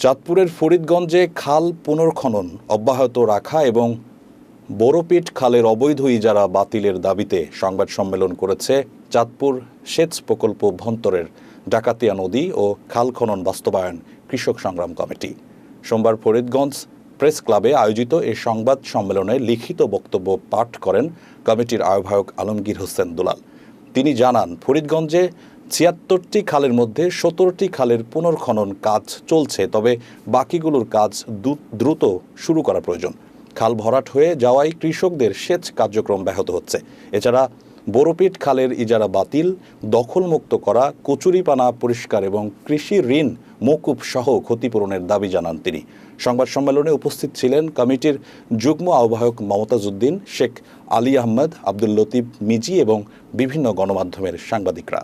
চাঁদপুরের ফরিদগঞ্জে খাল পুনর্খনন অব্যাহত রাখা এবং বোরোপিট খালের অবৈধ ইজারা বাতিলের দাবিতে সংবাদ সম্মেলন করেছে চাঁদপুর সেচ প্রকল্প অভ্যন্তরের ডাকাতিয়া নদী ও খাল খনন বাস্তবায়ন কৃষক সংগ্রাম কমিটি। সোমবার ফরিদগঞ্জ প্রেস ক্লাবে আয়োজিত এই সংবাদ সম্মেলনে লিখিত বক্তব্য পাঠ করেন কমিটির আহ্বায়ক আলমগীর হোসেন দুলাল। তিনি জানান, ফরিদগঞ্জে ৭৬টি খালের মধ্যে ১৭টি খালের পুনর্খনন কাজ চলছে, তবে বাকিগুলোর কাজ দ্রুত শুরু করা প্রয়োজন। খাল ভরাট হয়ে যাওয়ায় কৃষকদের সেচ কার্যক্রম ব্যাহত হচ্ছে। এছাড়া বোরোপিট খালের ইজারা বাতিল, দখলমুক্ত করা, কচুরিপানা পরিষ্কার এবং কৃষি ঋণ মওকুফ সহ ক্ষতিপূরণের দাবি জানান তিনি। সংবাদ সম্মেলনে উপস্থিত ছিলেন কমিটির যুগ্ম আহ্বায়ক মমতাজ উদ্দিন, শেখ আলী আহমদ, আব্দুল লতিফ মিজি এবং বিভিন্ন গণমাধ্যমের সাংবাদিকরা।